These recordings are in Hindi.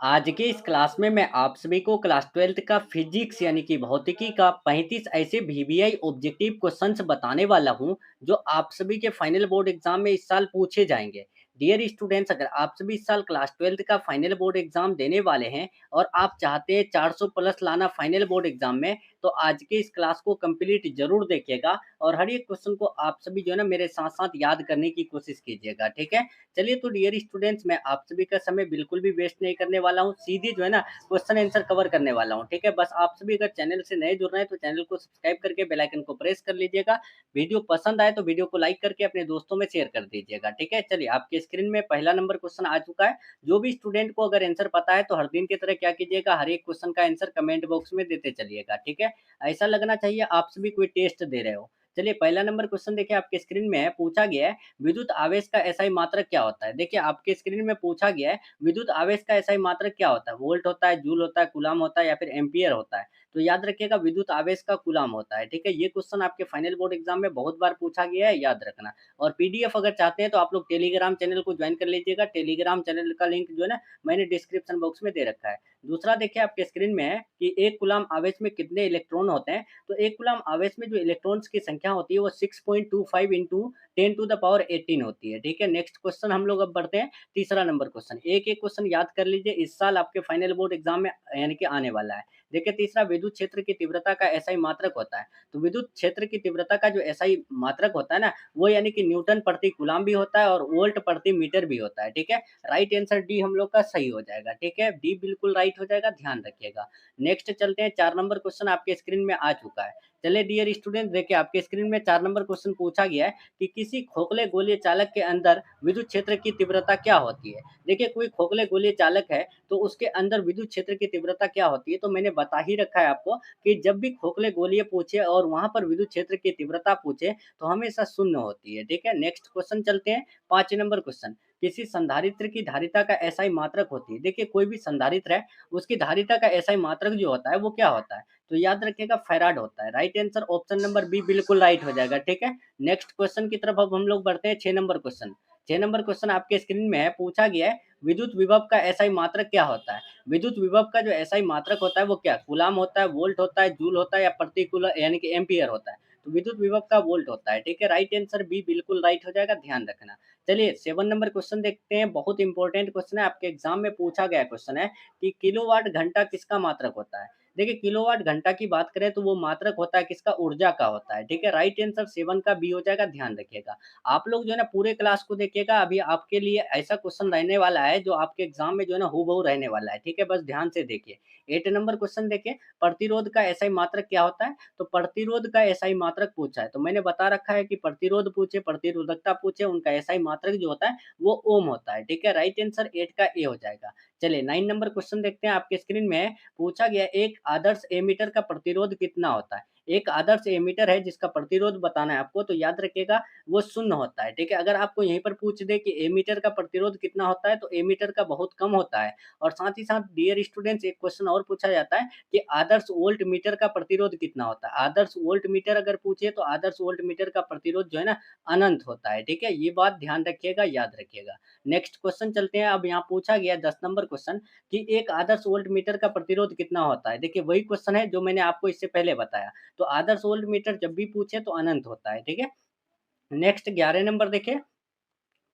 आज के इस क्लास में मैं आप सभी को क्लास 12th का फिजिक्स यानी कि भौतिकी का 35 ऐसे वीवीआई ऑब्जेक्टिव क्वेश्चंस बताने वाला हूं जो आप सभी के फाइनल बोर्ड एग्जाम में इस साल पूछे जाएंगे। डियर स्टूडेंट्स, अगर आप सभी इस साल क्लास 12th का फाइनल बोर्ड एग्जाम देने वाले हैं और आप चाहते हैं 400 प्लस लाना फाइनल बोर्ड एग्जाम में, तो आज के इस क्लास को कंप्लीट जरूर देखिएगा और हर एक क्वेश्चन को आप सभी जो है ना मेरे साथ साथ याद करने की कोशिश कीजिएगा। ठीक है, चलिए तो डियर स्टूडेंट्स, मैं आप सभी का समय बिल्कुल भी वेस्ट नहीं करने वाला हूँ, सीधे जो है ना क्वेश्चन आंसर कवर करने वाला हूँ। ठीक है, बस आप सभी अगर चैनल से नए जुड़ रहे हैं तो चैनल को सब्सक्राइब करके बेल आइकन को प्रेस कर लीजिएगा। वीडियो पसंद आए तो वीडियो को लाइक करके अपने दोस्तों में शेयर कर दीजिएगा। ठीक है, चलिए आपके स्क्रीन में पहला नंबर क्वेश्चन आ चुका है। जो भी स्टूडेंट को अगर आंसर पता है तो हर दिन की तरह क्या कीजिएगा, हर एक क्वेश्चन का आंसर कमेंट बॉक्स में देते चलिएगा। ठीक है, ऐसा लगना चाहिए आप सभी कोई टेस्ट दे रहे हो। चलिए पहला नंबर क्वेश्चन देखिए आपके स्क्रीन में है, पूछा गया है विद्युत आवेश का एसआई मात्रक क्या होता है। देखिए आपके स्क्रीन में पूछा गया है विद्युत आवेश का एसआई मात्रक क्या होता है। वोल्ट होता है, जूल होता है, कूलाम होता है या फिर एम्पियर होता है। तो याद रखिएगा विद्युत आवेश का कूलाम होता है। ठीक है, ये क्वेश्चन आपके फाइनल बोर्ड एग्जाम में बहुत बार पूछा गया है, याद रखना। और पीडीएफ अगर चाहते हैं तो आप लोग टेलीग्राम चैनल को ज्वाइन कर लीजिएगा। टेलीग्राम चैनल का लिंक जो है ना मैंने डिस्क्रिप्शन बॉक्स में दे रखा है। दूसरा देखिए आपके स्क्रीन में है कि एक कूलाम आवेश में कितने इलेक्ट्रॉन होते हैं। तो एक कूलाम आवेश में जो इलेक्ट्रॉन्स की संख्या होती है वो 6.25 इंटू 10 टू द पावर 18 होती है। ठीक है, नेक्स्ट क्वेश्चन हम लोग अब बढ़ते हैं। तीसरा नंबर क्वेश्चन, एक एक क्वेश्चन याद कर लीजिए, इस साल आपके फाइनल बोर्ड एग्जाम में यानी कि आने वाला है। देखिए तीसरा, विद्युत क्षेत्र की तीव्रता का एसआई मात्रक होता है। तो विद्युत क्षेत्र की तीव्रता का जो एसआई मात्रक होता है ना, वो यानी कि न्यूटन प्रति कूलाम भी होता है और वोल्ट प्रति मीटर भी होता है। ठीक है, राइट आंसर डी हम लोग का सही हो जाएगा। ठीक है, डी बिल्कुल राइट हो जाएगा, ध्यान रखिएगा। नेक्स्ट चलते हैं, 4 नंबर क्वेश्चन आपके स्क्रीन में आ चुका है। चलिए डियर स्टूडेंट, देखिए आपके स्क्रीन में 4 नंबर क्वेश्चन पूछा गया है कि किसी खोखले गोलीय चालक के अंदर विद्युत क्षेत्र की तीव्रता क्या होती है। देखिए कोई खोखले गोलीय चालक है तो उसके अंदर विद्युत क्षेत्र की तीव्रता क्या होती है। तो मैंने बता ही रखा है आपको कि जब भी खोखले गोलीय पूछे और वहां पर विद्युत क्षेत्र की तीव्रता पूछे तो हमेशा शून्य होती है। ठीक है, नेक्स्ट क्वेश्चन चलते हैं, 5 नंबर क्वेश्चन, किसी संधारित्र की धारिता का एसआई मात्रक होती है। देखिए कोई भी संधारित्र है उसकी धारिता का एसआई मात्रक जो होता है वो क्या होता है। तो याद रखिएगा फैराड होता है। Right answer option number B बिल्कुल राइट हो जाएगा। ठीक है, नेक्स्ट क्वेश्चन की तरफ अब हम लोग बढ़ते हैं। 6 नंबर क्वेश्चन, 6 नंबर क्वेश्चन आपके स्क्रीन में है, पूछा गया है विद्युत विभव का एसआई मात्रक क्या होता है। विद्युत विभव का जो एसआई मात्रक होता है वो क्या, कूलाम होता है, वोल्ट होता है, जूल होता है या प्रति कूलम यानी कि एम्पियर होता है। तो विद्युत विभव का वोल्ट होता है। ठीक है, राइट आंसर बी बिल्कुल राइट हो जाएगा, ध्यान रखना। चलिए 7 नंबर क्वेश्चन देखते हैं, बहुत इंपॉर्टेंट क्वेश्चन है, आपके एग्जाम में पूछा गया क्वेश्चन है कि किलोवाट घंटा किसका मात्रक होता है। देखिए किलोवाट घंटा की बात करें तो वो मात्रक होता है किसका, ऊर्जा का होता है। ठीक है, राइट आंसर 7 का बी हो जाएगा, ध्यान रखिएगा। आप लोग जो है ना पूरे क्लास को देखिएगा, अभी आपके लिए ऐसा क्वेश्चन रहने वाला है जो आपके एग्जाम में जो है ना हूबहू रहने वाला है। ठीक है, बस ध्यान से देखिए। 8 नंबर क्वेश्चन देखिए, प्रतिरोध का एसआई मात्रक क्या होता है। तो प्रतिरोध का एसआई मात्रक पूछा है तो मैंने बता रखा है कि प्रतिरोध पूछे, प्रतिरोधकता पूछे, उनका एसआई मात्रक जो होता है वो ओम होता है। ठीक है, राइट आंसर 8 का ए हो जाएगा। चलिए 9 नंबर क्वेश्चन देखते हैं, आपके स्क्रीन में पूछा गया एक आदर्श एमीटर का प्रतिरोध कितना होता है। एक आदर्श एमीटर है जिसका प्रतिरोध बताना है आपको, तो याद रखिएगा वो शून्य होता है। ठीक है, अगर आपको यहीं पर पूछ दे कि एमीटर का प्रतिरोध कितना होता है तो एमीटर का बहुत कम होता है। और साथ ही साथ डियर स्टूडेंट्स, एक क्वेश्चन और पूछा जाता है कि आदर्श वोल्ट मीटर का प्रतिरोध कितना होता है। आदर्श वोल्ट मीटर अगर पूछे तो आदर्श वोल्ट मीटर का प्रतिरोध जो है ना अनंत होता है। ठीक है, ये बात ध्यान रखिएगा, याद रखिएगा। नेक्स्ट क्वेश्चन चलते हैं, अब यहाँ पूछा गया 10 नंबर क्वेश्चन कि एक आदर्श वोल्ट मीटर का प्रतिरोध कितना होता है। देखिए वही क्वेश्चन है जो मैंने आपको इससे पहले बताया। तो आदर्श वोल्ट मीटर जब भी पूछे तो अनंत होता है। ठीक है, नेक्स्ट 11 नंबर देखिए,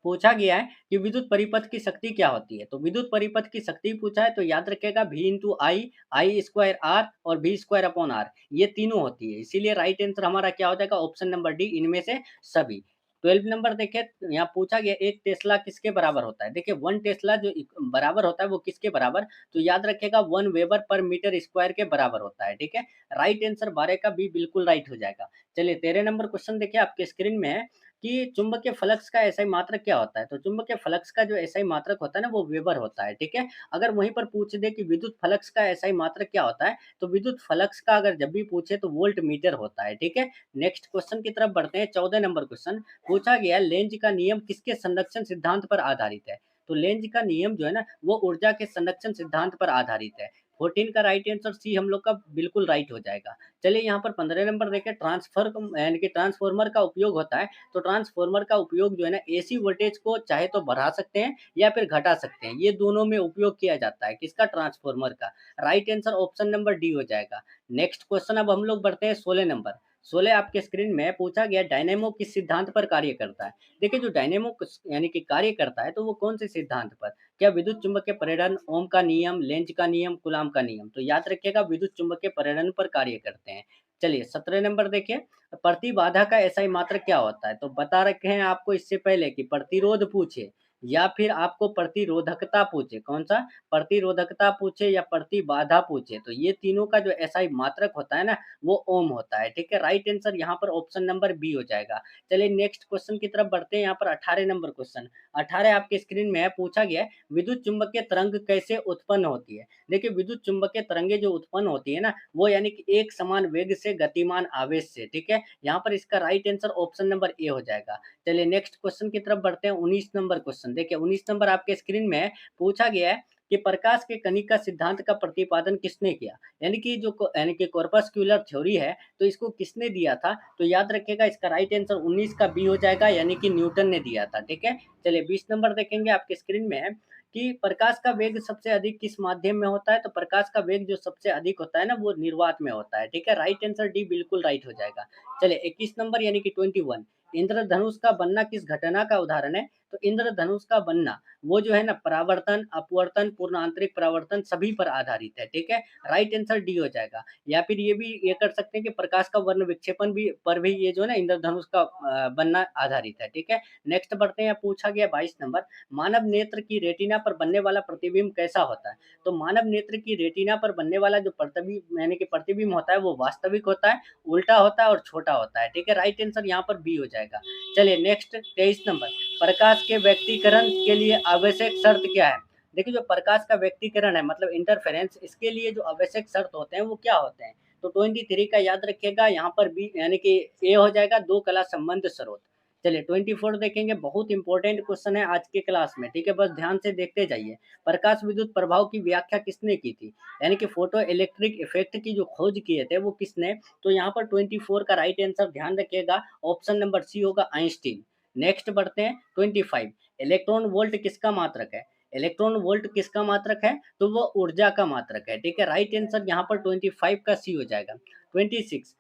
पूछा गया है कि विद्युत परिपथ की शक्ति क्या होती है। तो विद्युत परिपथ की शक्ति पूछा है तो याद रखिएगा V into I, I square R और V स्क्वायर अपॉन आर, ये तीनों होती है। इसीलिए राइट आंसर हमारा क्या हो जाएगा, ऑप्शन नंबर डी, इनमें से सभी। 12 नंबर देखिए, यहाँ पूछा गया एक टेस्ला किसके बराबर होता है। देखिए 1 टेस्ला जो बराबर होता है वो किसके बराबर, तो याद रखिएगा 1 वेबर पर मीटर स्क्वायर के बराबर होता है। ठीक है, राइट आंसर 12 का बी बिल्कुल राइट हो जाएगा। चलिए 13 नंबर क्वेश्चन देखिए, आपके स्क्रीन में है कि चुंबकीय फ्लक्स का एसआई मात्रक क्या होता है। तो चुंबकीय फ्लक्स का जो एसआई मात्रक होता है ना वो वेबर होता है। ठीक है, अगर वहीं पर पूछ दे कि विद्युत फ्लक्स का एसआई मात्रक क्या होता है तो विद्युत फ्लक्स का अगर जब भी पूछे तो वोल्ट मीटर होता है। ठीक है, नेक्स्ट क्वेश्चन की तरफ बढ़ते हैं। 14 नंबर क्वेश्चन पूछा गया लेंज का नियम किसके संरक्षण सिद्धांत पर आधारित है। तो लेंज का नियम जो है ना वो ऊर्जा के संरक्षण सिद्धांत पर आधारित है। 14 का राइट आंसर सी हम लोग का बिल्कुल राइट हो जाएगा। चलिए यहाँ पर 15 नंबर देखें, ट्रांसफर यानी कि ट्रांसफार्मर का उपयोग होता है। तो ट्रांसफार्मर का उपयोग जो है ना एसी वोल्टेज को चाहे तो बढ़ा सकते हैं या फिर घटा सकते हैं, ये दोनों में उपयोग किया जाता है। किसका? ट्रांसफार्मर का। Right answer option number D हो जाएगा। नेक्स्ट क्वेश्चन अब हम लोग बढ़ते हैं 16 नंबर। 16 आपके स्क्रीन में पूछा गया, डायनेमो किस सिद्धांत पर कार्य करता है? देखिए जो डायनेमो यानी कि कार्य करता है तो वो कौन से सिद्धांत पर? क्या विद्युत चुम्बकीय प्रेरण, ओम का नियम, लेंज का नियम, कूलॉम का नियम? तो याद रखिएगा विद्युत चुम्बकीय प्रेरण पर कार्य करते हैं। चलिए 17 नंबर देखिए, प्रतिबाधा का एसआई मात्रक क्या होता है? तो बता रखे हैं आपको इससे पहले कि प्रतिरोध पूछे या फिर आपको प्रतिरोधकता पूछे, कौन सा? प्रतिरोधकता पूछे या प्रतिबाधा पूछे, तो ये तीनों का जो एसआई मात्रक होता है ना, वो ओम होता है। ठीक है, राइट आंसर यहाँ पर ऑप्शन नंबर बी हो जाएगा। चलिए नेक्स्ट क्वेश्चन की तरफ बढ़ते हैं। यहाँ पर 18 नंबर क्वेश्चन, 18 आपके स्क्रीन में है, पूछा गया है विद्युत चुम्बकीय तरंग कैसे उत्पन्न होती है? देखिए विद्युत चुम्बकीय तरंगे जो उत्पन्न होती है ना, वो यानी कि एक समान वेग से गतिमान आवेश से। ठीक है, यहाँ पर इसका right answer option number A हो जाएगा। चलिए नेक्स्ट क्वेश्चन की तरफ बढ़ते हैं। 19 नंबर क्वेश्चन देखिए, 19 नंबर आपके स्क्रीन में है, पूछा गया है कि प्रकाश के कणिका सिद्धांत का प्रतिपादन किसने किया? यानी कि जो यानी कि कॉर्पस्कुलर थ्योरी है, तो इसको किसने दिया था? तो याद रखिएगा इसका राइट आंसर 19 का बी हो जाएगा, यानी कि न्यूटन ने दिया था। ठीक है, चलिए 20 नंबर देखेंगे आपके स्क्रीन में है कि प्रकाश का वेग सबसे अधिक किस माध्यम में होता है? तो प्रकाश का वेग जो सबसे अधिक होता है ना, वो निर्वात में होता है। ठीक है, राइट आंसर डी बिल्कुल राइट हो जाएगा। चलिए 21 नंबर यानी कि 21, इंद्रधनुष का बनना किस घटना का उदाहरण है? तो इंद्रधनुष का बनना वो जो है ना, परावर्तन, अपवर्तन, पूर्ण आंतरिक परावर्तन सभी पर आधारित है। ठीक है, राइट आंसर डी हो जाएगा। या फिर ये भी ये कर सकते हैं कि प्रकाश का वर्ण विक्षेपण भी पर भी ये जो है ना इंद्रधनुष का बनना आधारित है। ठीक है, नेक्स्ट बढ़ते हैं। पूछा गया 22 नंबर, मानव नेत्र की रेटिना पर बनने वाला प्रतिबिंब कैसा होता है? तो मानव नेत्र की रेटिना पर बनने वाला जो प्रतिबिंब यानी कि प्रतिबिंब होता है, वो वास्तविक होता है, उल्टा होता है और छोटा होता है। ठीक है, राइट आंसर यहाँ पर बी हो जाएगा। चलिए नेक्स्ट 23 नंबर, प्रकाश के व्यक्तीकरण के लिए आवश्यक शर्त क्या है? देखिए जो प्रकाश का व्यक्तीकरण है मतलब इंटरफेरेंस, इसके लिए जो आवश्यक शर्त होते हैं वो क्या होते हैं? तो 23 का याद रखिएगा, यहाँ पर बी यानी कि ए हो जाएगा, दो कला संबंध स्रोत। चलिए 24 देखेंगे, बहुत इंपॉर्टेंट क्वेश्चन है आज के क्लास में। ठीक है, बस ध्यान से देखते जाइए। प्रकाश विद्युत प्रभाव की व्याख्या किसने की थी? यानी कि फोटो इलेक्ट्रिक इफेक्ट की जो खोज किए थे वो किसने? तो यहाँ पर 24 का राइट आंसर ध्यान रखिएगा, ऑप्शन नंबर सी होगा, आइंस्टीन। नेक्स्ट बढ़ते हैं 25, इलेक्ट्रॉन वोल्ट किसका मात्रक है? इलेक्ट्रॉन वोल्ट किसका मात्रक है? तो वो ऊर्जा का मात्रक है। ठीक है, राइट आंसर यहाँ पर 25 का सी हो जाएगा। 26,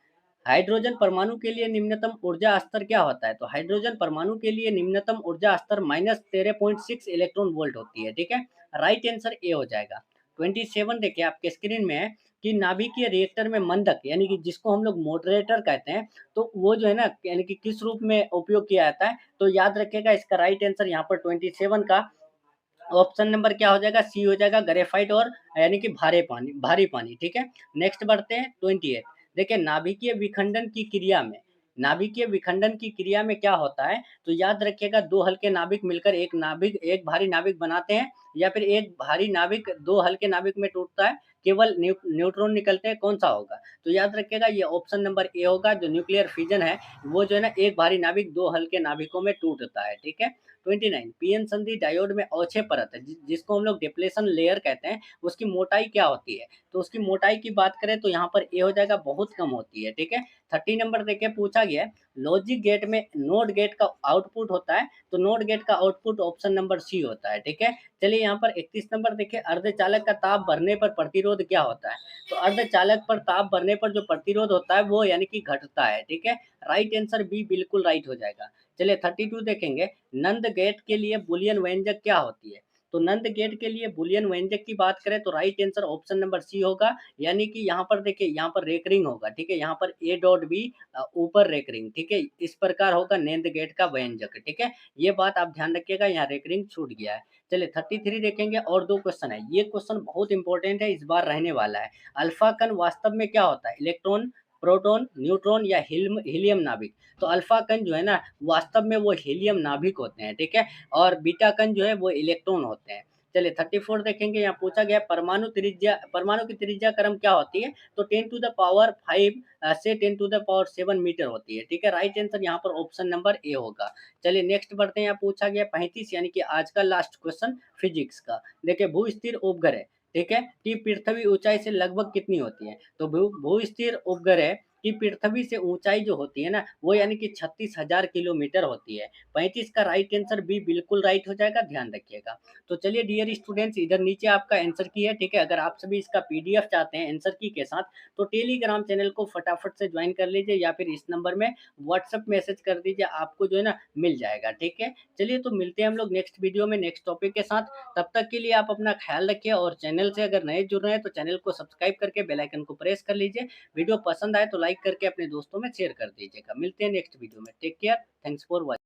हाइड्रोजन परमाणु के लिए निम्नतम ऊर्जा स्तर क्या होता है? तो हाइड्रोजन परमाणु के लिए निम्नतम ऊर्जा स्तर -13.6 इलेक्ट्रॉन वोल्ट होती है। ठीक है, राइट आंसर ए हो जाएगा। 27 देखिए आपके स्क्रीन में है कि नाभिकीय रिएक्टर में मंदक यानी कि जिसको हम लोग मॉडरेटर कहते हैं, तो वो जो है ना यानी कि किस रूप में उपयोग किया जाता है? तो याद रखिएगा इसका राइट आंसर यहाँ पर 27 का ऑप्शन नंबर क्या हो जाएगा? सी हो जाएगा, ग्रेफाइट और यानी कि भारी पानी। ठीक है, नेक्स्ट बढ़ते हैं 28। देखिए नाभिकीय विखंडन की क्रिया में, नाभिकीय विखंडन की क्रिया में क्या होता है? तो याद रखिएगा दो हल्के नाभिक मिलकर एक भारी नाभिक बनाते हैं, या फिर एक भारी नाभिक दो हल्के नाभिक में टूटता है, केवल न्यूट्रॉन निकलते हैं, कौन सा होगा? तो याद रखिएगा ये ऑप्शन नंबर ए होगा, जो न्यूक्लियर फिजन है वो जो है ना एक भारी नाभिक दो हल्के नाभिकों में टूटता है। ठीक है, 29, पीएन संधि डायोड में अवक्षय परत है जिसको हम लोग डिप्लेशन लेयर कहते हैं, उसकी मोटाई क्या होती है? तो उसकी मोटाई की बात करें तो यहाँ पर ए हो जाएगा, बहुत कम होती है। ठीक है, 30 नंबर देखिए पूछा गया है, लॉजिक गेट में नोट गेट का आउटपुट होता है, तो नोट गेट का आउटपुट ऑप्शन नंबर सी होता है। ठीक है, चलिए यहाँ पर 31 नंबर देखिए, अर्धचालक का ताप बढ़ने पर प्रतिरोध क्या होता है? तो अर्धचालक पर ताप बढ़ने पर जो प्रतिरोध होता है वो यानी कि घटता है। ठीक है, राइट आंसर बी बिल्कुल राइट हो जाएगा। चलिए 32 देखेंगे, नंद गेट के लिए बुलियन व्यंजक क्या होती है? तो नंद गेट के लिए बुलियन व्यंजक की बात करें तो right answer option number C होगा, यानी कि यहाँ पर देखिए यहाँ पर रेकरिंग होगा। ठीक है, यहाँ पर ए डॉट बी ऊपर रेकरिंग। ठीक है, इस प्रकार होगा नंद गेट का व्यंजक। ठीक है, ये बात आप ध्यान रखिएगा, यहाँ रेकरिंग छूट गया है। चलिए 33 देखेंगे, और दो क्वेश्चन है, ये क्वेश्चन बहुत इंपॉर्टेंट है, इस बार रहने वाला है। अल्फा कण वास्तव में क्या होता है? इलेक्ट्रॉन, प्रोटॉन, न्यूट्रॉन या हीलियम नाभिक? तो अल्फा कण जो है ना वास्तव में वो हीलियम नाभिक होते हैं। ठीक है, और बीटा कण जो है वो इलेक्ट्रॉन होते हैं। चलिए 34 देखेंगे, यहाँ पूछा गया परमाणु की त्रिज्या क्रम क्या होती है? तो 10⁵ से 10⁷ मीटर होती है। ठीक है, राइट आंसर यहाँ पर ऑप्शन नंबर ए होगा। चलिए नेक्स्ट बढ़ते हैं, यहाँ पूछा गया 35 यानी कि आज का लास्ट क्वेश्चन फिजिक्स का। देखिए भू स्थिर उपग्रह ठीक है, कि पृथ्वी ऊँचाई से लगभग कितनी होती है? तो भू-स्थिर उपग्रह की पृथ्वी से ऊँचाई जो होती है ना, वो यानी कि 36,000 किलोमीटर होती है। 35 का राइट आंसर बी बिल्कुल राइट हो जाएगा, ध्यान रखिएगा। तो चलिए डियर स्टूडेंट्स, इधर नीचे आपका आंसर की है, ठीक है? अगर आप सभी इसका पीडीएफ चाहते हैं आंसर की के साथ, तो टेलीग्राम चैनल को फटाफट से जॉइन कर लीजिए या फिर इस नंबर में व्हाट्सएप मैसेज कर दीजिए, आपको जो है ना मिल जाएगा, ठीक है? चलिए तो मिलते हैं हम लोग नेक्स्ट वीडियो में नेक्स्ट टॉपिक के साथ। तब तक के लिए आप अपना ख्याल रखिए और चैनल से अगर नए जुड़ रहे हैं तो चैनल को सब्सक्राइब करके बेल आइकन को प्रेस कर लीजिए। वीडियो पसंद आए तो लाइक करके अपने दोस्तों में शेयर कर दीजिएगा। मिलते हैं नेक्स्ट वीडियो में। Take care, thanks for watching.